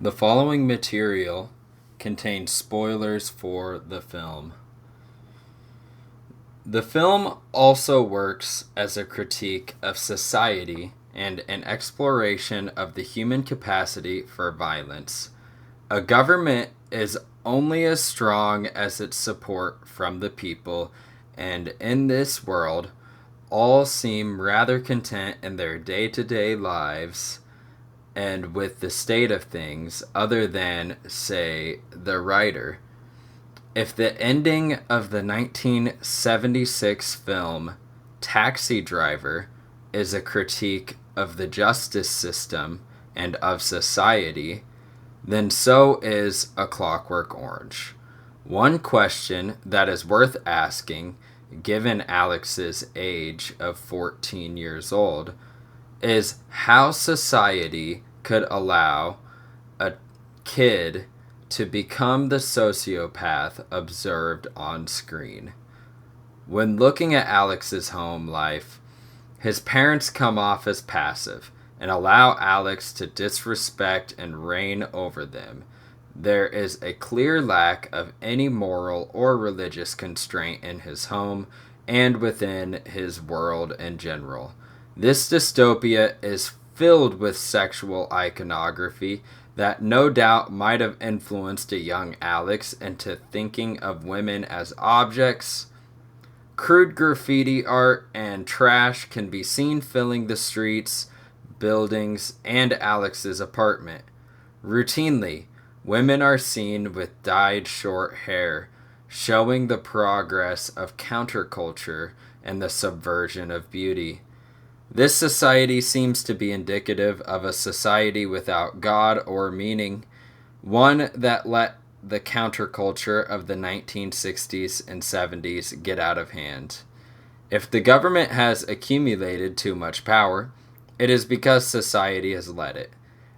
The following material contains spoilers for the film. The film also works as a critique of society and an exploration of the human capacity for violence. A government is only as strong as its support from the people, and in this world, all seem rather content in their day to day lives and with the state of things, other than, say, the writer. If the ending of the 1976 film Taxi Driver is a critique of the justice system and of society, then so is A Clockwork Orange. One question that is worth asking, given Alex's age of 14 years old, is how society could allow a kid to become the sociopath observed on screen. When looking at Alex's home life, his parents come off as passive and allow Alex to disrespect and reign over them. There is a clear lack of any moral or religious constraint in his home and within his world in general. This dystopia is filled with sexual iconography that no doubt might have influenced a young Alex into thinking of women as objects. Crude graffiti art and trash can be seen filling the streets, buildings, and Alex's apartment. Routinely, women are seen with dyed short hair, showing the progress of counterculture and the subversion of beauty. This society seems to be indicative of a society without God or meaning, one that let the counterculture of the 1960s and 70s get out of hand. If the government has accumulated too much power, it is because society has let it.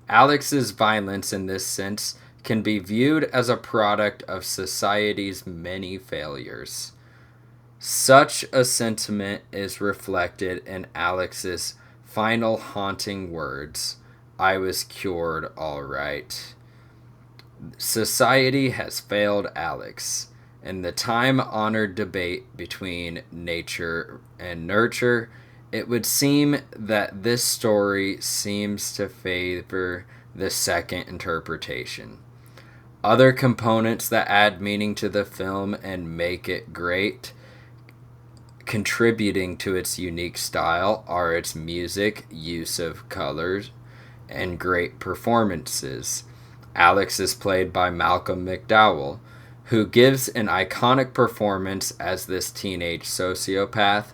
Alex's violence in this sense can be viewed as a product of society's many failures. Such a sentiment is reflected in Alex's final haunting words, "I was cured all right." Society has failed Alex. In the time-honored debate between nature and nurture, it would seem that this story seems to favor the second interpretation. Other components that add meaning to the film and make it great, contributing to its unique style, are its music, use of colors, and great performances. Alex is played by Malcolm McDowell, who gives an iconic performance as this teenage sociopath.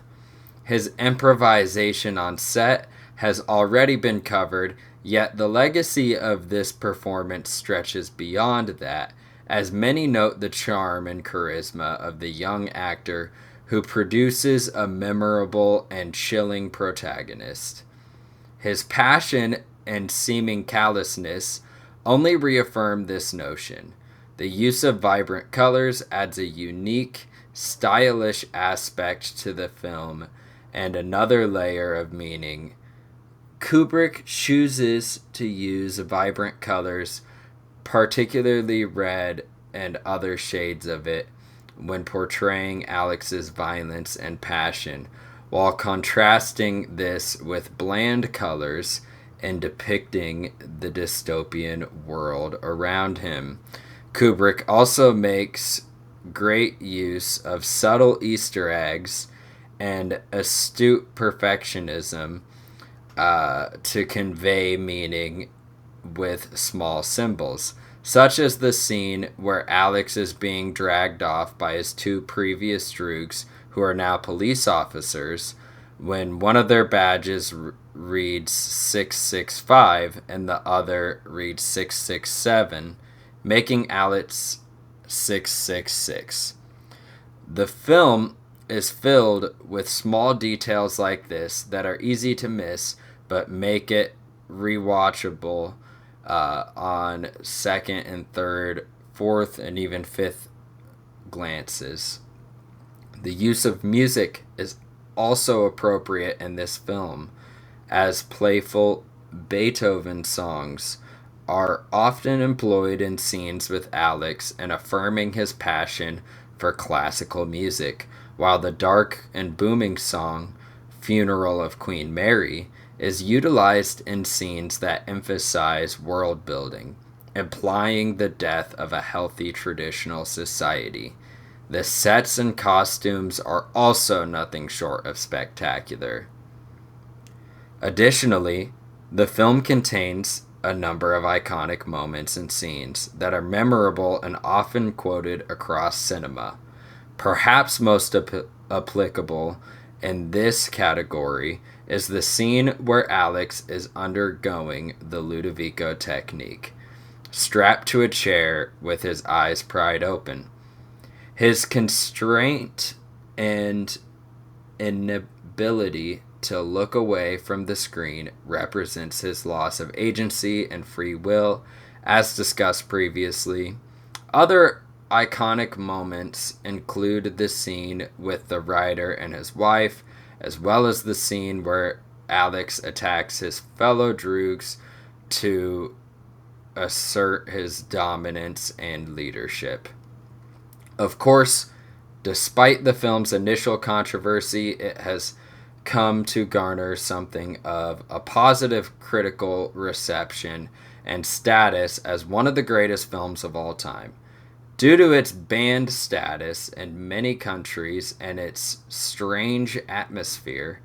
His improvisation on set has already been covered, yet the legacy of this performance stretches beyond that, as many note the charm and charisma of the young actor who produces a memorable and chilling protagonist. His passion and seeming callousness only reaffirm this notion. The use of vibrant colors adds a unique, stylish aspect to the film and another layer of meaning. Kubrick chooses to use vibrant colors, particularly red and other shades of it, when portraying Alex's violence and passion, while contrasting this with bland colors and depicting the dystopian world around him. Kubrick also makes great use of subtle Easter eggs and astute perfectionism to convey meaning with small symbols, such as the scene where Alex is being dragged off by his two previous droogs, who are now police officers, when one of their badges reads 665 and the other reads 667, making Alex 666. The film is filled with small details like this that are easy to miss but make it rewatchable on second and third, fourth, and even fifth glances. The use of music is also appropriate in this film, as playful Beethoven songs are often employed in scenes with Alex and affirming his passion for classical music, while the dark and booming song Funeral of Queen Mary is utilized in scenes that emphasize world building, implying the death of a healthy traditional society. The sets and costumes are also nothing short of spectacular. Additionally, the film contains a number of iconic moments and scenes that are memorable and often quoted across cinema. Perhaps most applicable in this category is the scene where Alex is undergoing the Ludovico technique, strapped to a chair with his eyes pried open. His constraint and inability to look away from the screen represents his loss of agency and free will, as discussed previously. Other iconic moments include the scene with the writer and his wife, as well as the scene where Alex attacks his fellow droogs to assert his dominance and leadership. Of course, despite the film's initial controversy, it has come to garner something of a positive critical reception and status as one of the greatest films of all time. Due to its banned status in many countries and its strange atmosphere,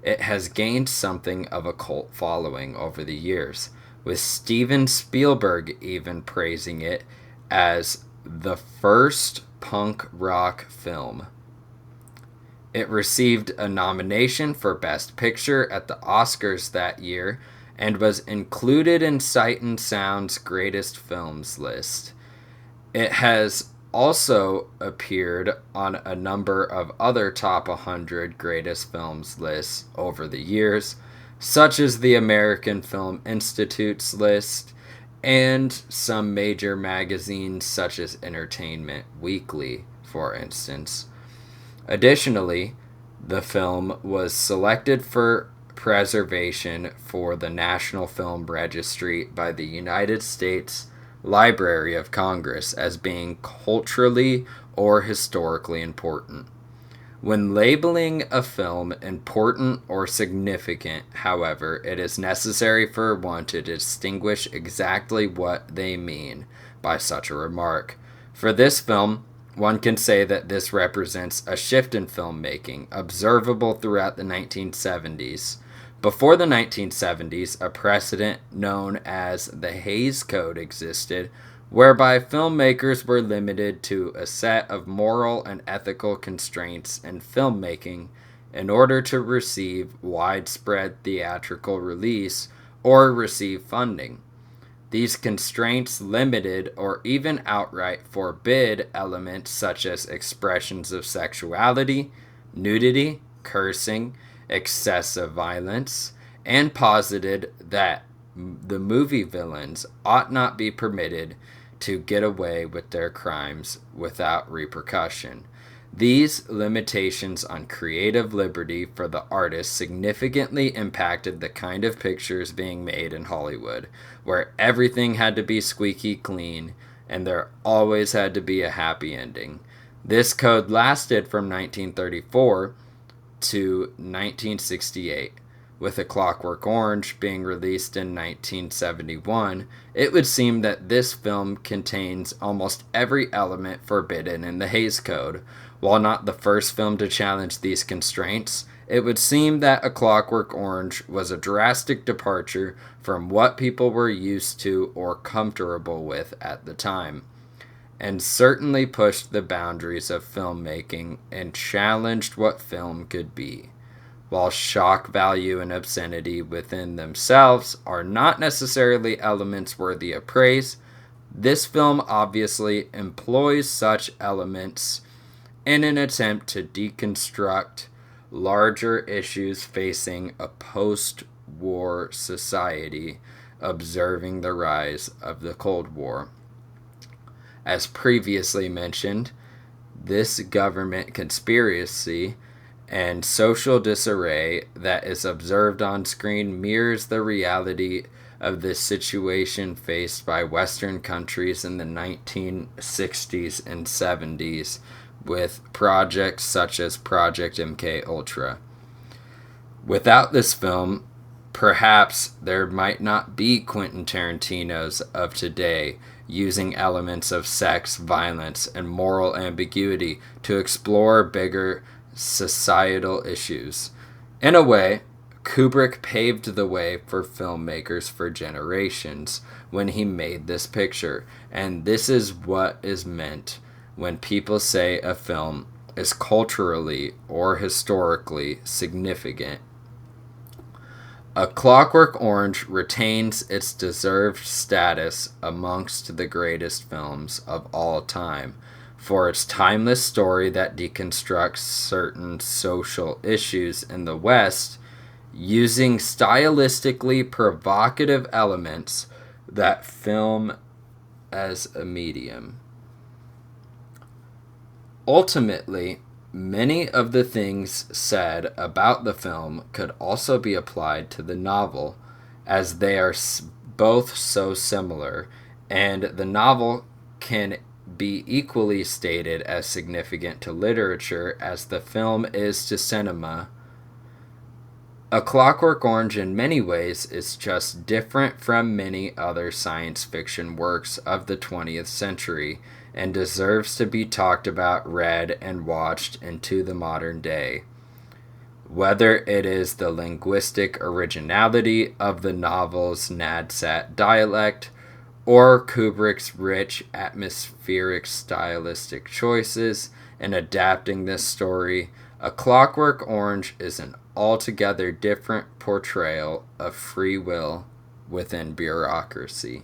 it has gained something of a cult following over the years, with Steven Spielberg even praising it as the first punk rock film. It received a nomination for Best Picture at the Oscars that year and was included in Sight and Sound's Greatest Films list. It has also appeared on a number of other top 100 greatest films lists over the years, such as the American Film Institute's list and some major magazines such as Entertainment Weekly, for instance. Additionally, the film was selected for preservation for the National Film Registry by the United States Library of Congress as being culturally or historically important. When labeling a film important or significant, however, it is necessary for one to distinguish exactly what they mean by such a remark. For this film, one can say that this represents a shift in filmmaking, observable throughout the 1970s. Before the 1970s, a precedent known as the Hays Code existed, whereby filmmakers were limited to a set of moral and ethical constraints in filmmaking in order to receive widespread theatrical release or receive funding. These constraints limited or even outright forbid elements such as expressions of sexuality, nudity, cursing, excessive violence, and posited that the movie villains ought not be permitted to get away with their crimes without repercussion. These limitations on creative liberty for the artist significantly impacted the kind of pictures being made in Hollywood, where everything had to be squeaky clean and there always had to be a happy ending. This code lasted from 1934 to 1968. With A Clockwork Orange being released in 1971, it would seem that this film contains almost every element forbidden in the Hays Code. While not the first film to challenge these constraints, it would seem that A Clockwork Orange was a drastic departure from what people were used to or comfortable with at the time, and certainly pushed the boundaries of filmmaking and challenged what film could be. While shock value and obscenity within themselves are not necessarily elements worthy of praise, this film obviously employs such elements in an attempt to deconstruct larger issues facing a post-war society observing the rise of the Cold War. As previously mentioned, this government conspiracy and social disarray that is observed on screen mirrors the reality of this situation faced by Western countries in the 1960s and 70s with projects such as Project MK Ultra. Without this film, perhaps there might not be Quentin Tarantino's of today using elements of sex, violence, and moral ambiguity to explore bigger societal issues. In a way, Kubrick paved the way for filmmakers for generations when he made this picture, and this is what is meant when people say a film is culturally or historically significant. A Clockwork Orange retains its deserved status amongst the greatest films of all time for its timeless story that deconstructs certain social issues in the West using stylistically provocative elements that film as a medium. Ultimately, many of the things said about the film could also be applied to the novel, as they are both so similar, and the novel can be equally stated as significant to literature as the film is to cinema. A Clockwork Orange in many ways is just different from many other science fiction works of the 20th century, and deserves to be talked about, read, and watched into the modern day. Whether it is the linguistic originality of the novel's Nadsat dialect, or Kubrick's rich atmospheric stylistic choices in adapting this story, A Clockwork Orange is an altogether different portrayal of free will within bureaucracy.